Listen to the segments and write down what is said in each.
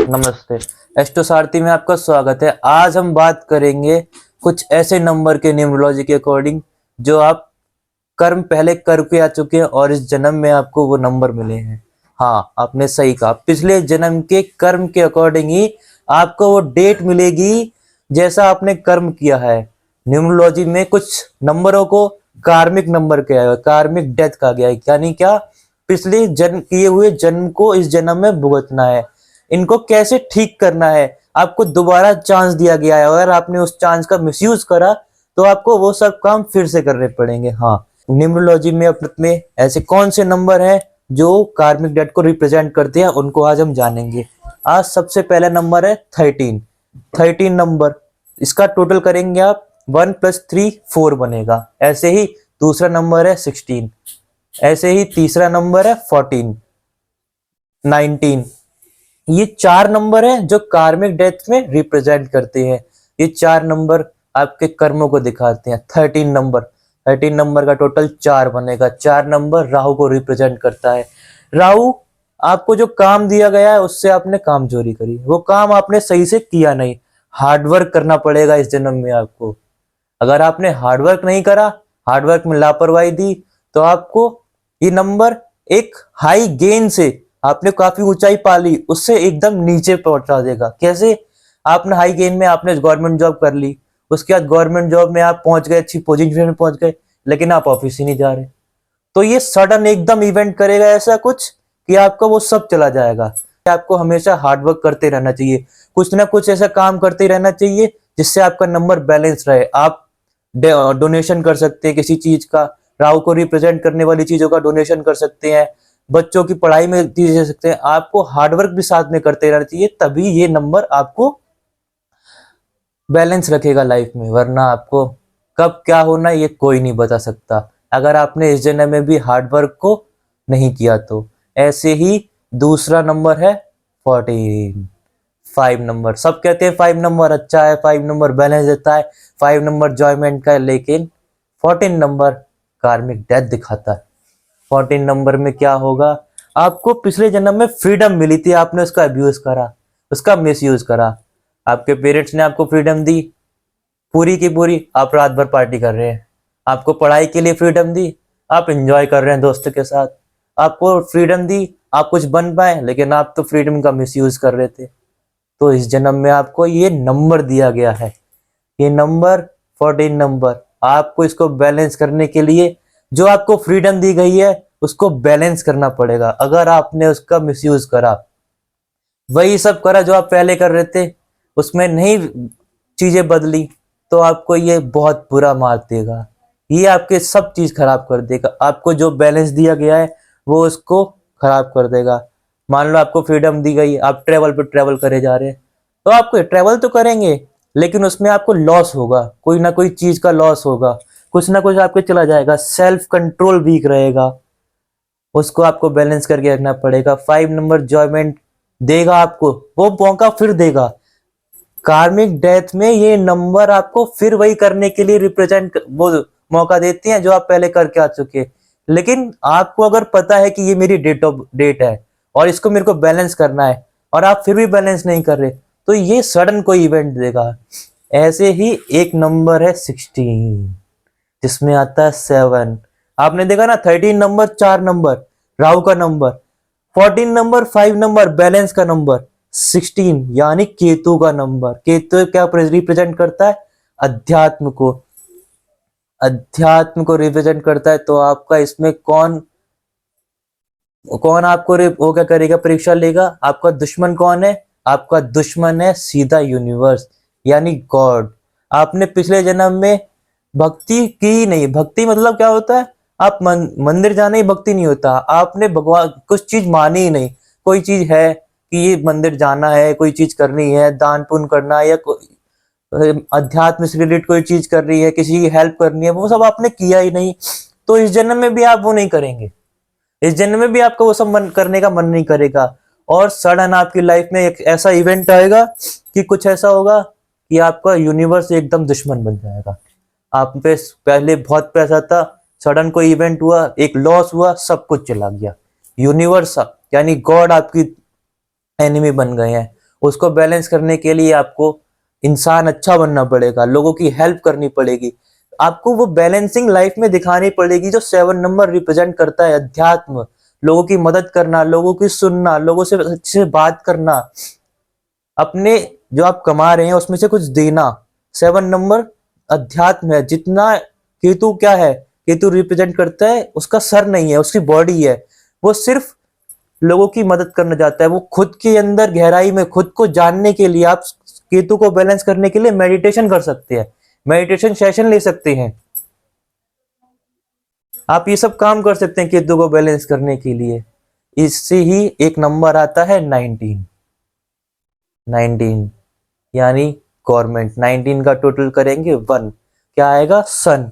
नमस्ते। एस्ट्रो सारथी में आपका स्वागत है। आज हम बात करेंगे कुछ ऐसे नंबर के न्यूमरोलॉजी के अकॉर्डिंग जो आप कर्म पहले करके आ चुके हैं और इस जन्म में आपको वो नंबर मिले हैं। हाँ, आपने सही कहा, पिछले जन्म के कर्म के अकॉर्डिंग ही आपको वो डेट मिलेगी जैसा आपने कर्म किया है। न्यूमरोलॉजी में कुछ नंबरों को कार्मिक नंबर कहा है, कार्मिक डेथ कहा गया है, यानी क्या, पिछले जन्म किए हुए जन्म को इस जन्म में भुगतना है। इनको कैसे ठीक करना है, आपको दोबारा चांस दिया गया है। अगर आपने उस चांस का मिसयूज करा तो आपको वो सब काम फिर से करने पड़ेंगे। हाँ, न्यूमरोलॉजी में अपने ऐसे कौन से नंबर हैं जो कार्मिक डेट को रिप्रेजेंट करते हैं, उनको आज हम जानेंगे। आज सबसे पहला नंबर है 13। 13 नंबर, इसका टोटल करेंगे आप 1 + 3 4 बनेगा। ऐसे ही दूसरा नंबर है 16, ऐसे ही तीसरा नंबर है 14, 19। ये 4 नंबर है जो कार्मिक डेथ में रिप्रेजेंट करते हैं। ये 4 नंबर आपके कर्मों को दिखाते हैं। 13 नंबर का टोटल 4 बनेगा। 4 नंबर राहु को रिप्रेजेंट करता है। राहु, आपको जो काम दिया गया है उससे आपने काम चोरी करी, वो काम आपने सही से किया नहीं। हार्डवर्क करना पड़ेगा इस जन्म में आपको। अगर आपने हार्डवर्क नहीं करा, हार्डवर्क में लापरवाही दी, तो आपको ये नंबर एक हाई गेन से आपने काफी ऊंचाई पा ली, उससे एकदम नीचे पहुंचा देगा। कैसे? आपने हाई गेन में आपने गवर्नमेंट जॉब कर ली, उसके बाद गवर्नमेंट जॉब में आप पहुंच गए, अच्छी पोजीशन में पहुंच गए, लेकिन आप ऑफिस ही नहीं जा रहे। तो ये सडन एकदम इवेंट करेगा ऐसा कुछ कि आपका वो सब चला जाएगा। आपको हमेशा हार्डवर्क करते रहना चाहिए, कुछ ना कुछ ऐसा काम करते रहना चाहिए जिससे आपका नंबर बैलेंस रहे। आप डोनेशन कर सकते हैं किसी चीज का, राहु को रिप्रेजेंट करने वाली चीजों का डोनेशन कर सकते हैं, बच्चों की पढ़ाई में दे सकते हैं। आपको हार्डवर्क भी साथ में करते रहना चाहिए, तभी ये नंबर आपको बैलेंस रखेगा लाइफ में। वरना आपको कब क्या होना ये कोई नहीं बता सकता, अगर आपने इस जन्म में भी हार्डवर्क को नहीं किया तो। ऐसे ही दूसरा नंबर है 14। 5 नंबर, सब कहते हैं 5 नंबर अच्छा है, 5 नंबर बैलेंस देता है, 5 नंबर जॉयमेंट का है, लेकिन 14 नंबर कार्मिक डेथ दिखाता है। 14 नंबर में क्या होगा, आपको पिछले जन्म में फ्रीडम मिली थी, आपने उसका अब्यूज करा, उसका मिसयूज करा। आपके पेरेंट्स ने आपको फ्रीडम दी पूरी की पूरी, आप रात भर पार्टी कर रहे हैं। आपको पढ़ाई के लिए फ्रीडम दी, आप एंजॉय कर रहे हैं दोस्तों के साथ। आपको फ्रीडम दी, आप कुछ बन पाए, लेकिन आप तो फ्रीडम का मिसयूज कर रहे थे। तो इस जन्म में आपको ये नंबर दिया गया है, ये नंबर 14 नंबर। आपको इसको बैलेंस करने के लिए जो आपको फ्रीडम दी गई है उसको बैलेंस करना पड़ेगा। अगर आपने उसका मिसयूज करा, वही सब करा जो आप पहले कर रहे थे, उसमें नहीं चीजें बदली, तो आपको ये बहुत बुरा मार देगा। ये आपके सब चीज खराब कर देगा। आपको जो बैलेंस दिया गया है वो उसको खराब कर देगा। मान लो आपको फ्रीडम दी गई, आप ट्रेवल पे ट्रेवल करे जा रहे हैं, तो आपको ट्रेवल तो करेंगे, लेकिन उसमें आपको लॉस होगा, कोई ना कोई चीज का लॉस होगा, कुछ ना कुछ आपके चला जाएगा, सेल्फ कंट्रोल वीक रहेगा, उसको आपको बैलेंस करके रखना पड़ेगा। 5 नंबर जॉयमेंट देगा आपको, वो मौका फिर देगा। कार्मिक डेथ में ये नंबर आपको फिर वही करने के लिए रिप्रेजेंट वो मौका देते हैं जो आप पहले करके आ चुके। लेकिन आपको अगर पता है कि ये मेरी डेट है और इसको मेरे को बैलेंस करना है, और आप फिर भी बैलेंस नहीं कर रहे, तो ये सडन कोई इवेंट देगा। ऐसे ही एक नंबर है 16, जिसमें आता है 7। आपने देखा ना, 13 नंबर 4 नंबर राहु का नंबर, 14 नंबर 5 नंबर बैलेंस का नंबर, 16 यानी केतु का नंबर। केतु क्या रिप्रेजेंट करता है? अध्यात्म को, अध्यात्म को रिप्रेजेंट करता है। तो आपका इसमें कौन कौन आपको वो क्या करेगा, परीक्षा लेगा? आपका दुश्मन कौन है? आपका दुश्मन है सीधा यूनिवर्स, यानी गॉड। आपने पिछले जन्म में भक्ति की नहीं। भक्ति मतलब क्या होता है? आप मंदिर जाना ही भक्ति नहीं होता। आपने भगवान कुछ चीज मानी ही नहीं, कोई चीज है कि ये मंदिर जाना है, कोई चीज करनी है, दान पुण्य करना है, या अध्यात्म से रिलेटेड कोई चीज कर रही है, किसी की हेल्प करनी है, वो सब आपने किया ही नहीं। तो इस जन्म में भी आप वो नहीं करेंगे, इस जन्म में भी आपको वो सब करने का मन नहीं करेगा। और सडन आपकी लाइफ में एक ऐसा इवेंट आएगा कि कुछ ऐसा होगा कि आपका यूनिवर्स एकदम दुश्मन बन जाएगा। आप पे पहले बहुत पैसा था, सडन कोई इवेंट हुआ, एक लॉस हुआ, सब कुछ चला गया। यूनिवर्स यानी गॉड आपकी एनिमी बन गए हैं। उसको बैलेंस करने के लिए आपको इंसान अच्छा बनना पड़ेगा, लोगों की हेल्प करनी पड़ेगी, आपको वो बैलेंसिंग लाइफ में दिखानी पड़ेगी जो 7 नंबर रिप्रेजेंट करता है, अध्यात्म, लोगों की मदद करना, लोगों की सुनना, लोगों से अच्छे से बात करना, अपने जो आप कमा रहे हैं उसमें से कुछ देना। 7 नंबर अध्यात्म है। जितना केतु क्या है, केतु रिप्रेजेंट करता है, उसका सर नहीं है, उसकी बॉडी है, वो सिर्फ लोगों की मदद करना चाहता है, वो खुद के अंदर गहराई में खुद को जानने के लिए आप केतु को बैलेंस करने के लिए मेडिटेशन कर सकते हैं, मेडिटेशन सेशन ले सकते हैं, आप ये सब काम कर सकते हैं केतु को बैलेंस करने के लिए। इससे ही एक नंबर आता है 19, 19 यानी गवर्नमेंट। 19 का टोटल करेंगे 1, क्या आएगा, सन।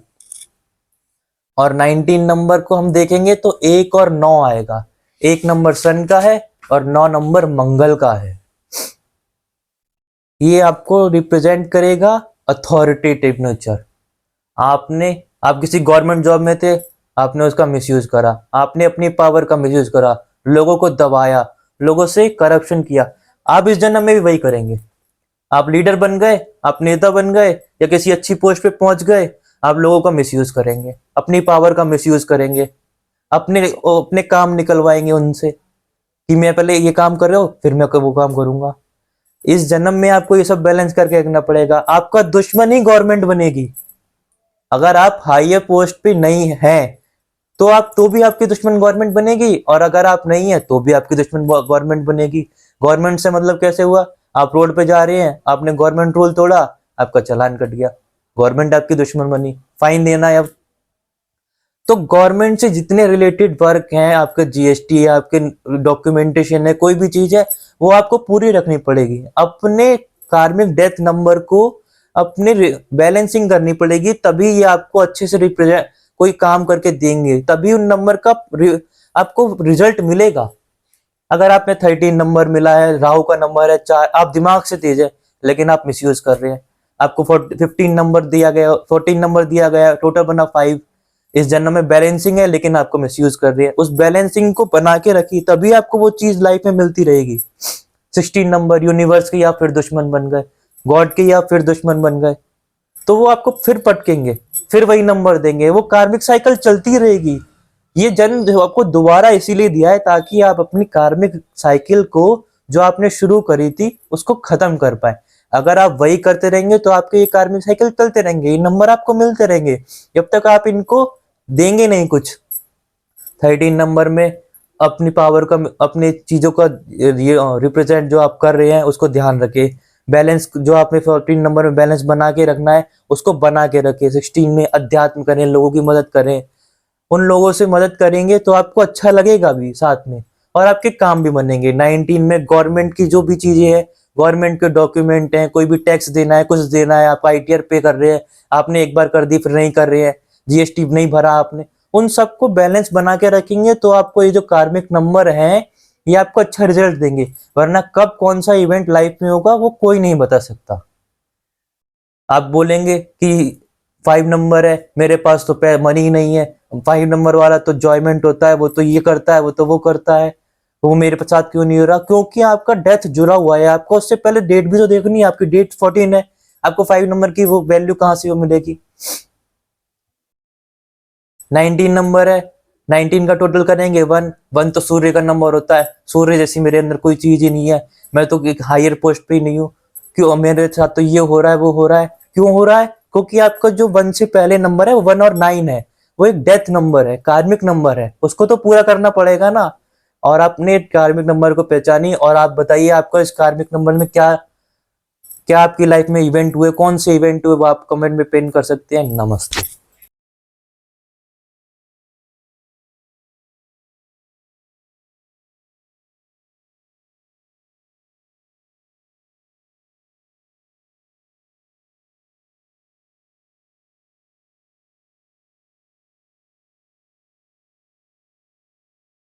और 19 नंबर को हम देखेंगे तो 1 और 9 आएगा, 1 नंबर सन का है और 9 नंबर मंगल का है। ये आपको रिप्रेजेंट करेगा अथॉरिटेटिव नेचर। आप किसी गवर्नमेंट जॉब में थे, आपने उसका मिसयूज करा, आपने अपनी पावर का मिसयूज करा, लोगों को दबाया, लोगों से करप्शन किया, आप इस जन्म में भी वही करेंगे। आप लीडर बन गए, आप नेता बन गए या किसी अच्छी पोस्ट पे पहुंच गए, आप लोगों का मिसयूज करेंगे, अपनी पावर का मिसयूज करेंगे, अपने काम निकलवाएंगे उनसे कि मैं पहले ये काम कर रहा हूँ फिर मैं वो काम करूंगा। इस जन्म में आपको ये सब बैलेंस करके रखना पड़ेगा। आपका दुश्मन ही गवर्नमेंट बनेगी। अगर आप हाईयर पोस्ट पे नहीं हैं तो भी आपकी दुश्मन गवर्नमेंट बनेगी, और अगर आप नहीं है तो भी आपकी दुश्मन गवर्नमेंट बनेगी। गवर्नमेंट से मतलब कैसे हुआ, आप रोड पे जा रहे हैं, आपने गवर्नमेंट रूल तोड़ा, आपका चालान कट गया, गवर्नमेंट आपकी दुश्मन बनी, फाइन देना है अब। तो गवर्नमेंट से जितने रिलेटेड वर्क हैं, आपके जीएसटी है, आपके डॉक्यूमेंटेशन है, कोई भी चीज है, वो आपको पूरी रखनी पड़ेगी। अपने कार्मिक डेथ नंबर को अपने बैलेंसिंग करनी पड़ेगी, तभी ये आपको अच्छे से रिप्रेजेंट कोई काम करके देंगे, तभी उन नंबर का आपको रिजल्ट मिलेगा। अगर आपने 13 नंबर मिला है, राहु का नंबर है 4, आप दिमाग से तेज है लेकिन आप मिसयूज कर रहे हैं, आपको 15 नंबर दिया गया, 14 नंबर दिया गया, टोटल बना 5, इस जन्म में बैलेंसिंग है लेकिन आपको मिसयूज कर रही है। उस बैलेंसिंग को बना के रखी, तभी आपको वो चीज लाइफ में मिलती रहेगी। 16 नंबर यूनिवर्स के या फिर दुश्मन बन गए, गॉड के या फिर दुश्मन बन गए, तो वो आपको फिर पटकेंगे, फिर वही नंबर देंगे, वो कार्मिक साइकिल चलती रहेगी। ये जन्म आपको दोबारा इसीलिए दिया है ताकि आप अपनी कार्मिक साइकिल को जो आपने शुरू करी थी उसको खत्म कर पाए। अगर आप वही करते रहेंगे तो आपके ये कार्मिक साइकिल चलते रहेंगे, ये नंबर आपको मिलते रहेंगे जब तक आप इनको देंगे नहीं कुछ। 13 नंबर में अपनी पावर का, अपनी चीजों का ये रिप्रेजेंट जो आप कर रहे हैं उसको ध्यान रखें। बैलेंस जो आपने 14 नंबर में बैलेंस बना के रखना है उसको बना के रखें। 16 में अध्यात्म करें, लोगों की मदद करें, उन लोगों से मदद करेंगे तो आपको अच्छा लगेगा भी साथ में, और आपके काम भी बनेंगे। 19 में गवर्नमेंट की जो भी चीजें हैं, गवर्नमेंट के डॉक्यूमेंट हैं, कोई भी टैक्स देना है, कुछ देना है, आप आईटीआर पे कर रहे हैं, आपने एक बार कर दी फिर नहीं कर रहे हैं, जीएसटी नहीं भरा आपने, उन सबको बैलेंस बना के रखेंगे तो आपको ये जो कार्मिक नंबर हैं ये आपको अच्छा रिजल्ट देंगे। वरना कब कौन सा इवेंट लाइफ में होगा वो कोई नहीं बता सकता। आप बोलेंगे कि 5 नंबर है, मेरे पास तो मनी नहीं है, 5 नंबर वाला तो जॉयमेंट होता है, वो तो ये करता है, वो तो वो करता है, वो मेरे साथ क्यों नहीं हो रहा? क्योंकि आपका डेथ जुड़ा हुआ है। आपको उससे पहले डेट भी तो देखनी है, आपकी डेट 14 है, आपको 5 नंबर की वो वैल्यू कहां से वो मिलेगी? 19 नंबर है, 19 का टोटल करेंगे 1, 1 तो सूर्य का नंबर होता है, सूर्य जैसी मेरे अंदर कोई चीज ही नहीं है, मैं तो एक हायर पोस्ट पे ही नहीं हूँ, क्यों मेरे साथ तो ये हो रहा है वो हो रहा है? क्यों हो रहा है? क्योंकि आपका जो 1 से पहले नंबर है वो 1 और 9 है, वो एक डेथ नंबर है, कार्मिक नंबर है, उसको तो पूरा करना पड़ेगा ना। और आपने कार्मिक नंबर को पहचानी, और आप बताइए आपको इस कार्मिक नंबर में क्या क्या आपकी लाइफ में इवेंट हुए, कौन से इवेंट हुए, वो आप कमेंट में पिन कर सकते हैं। नमस्ते।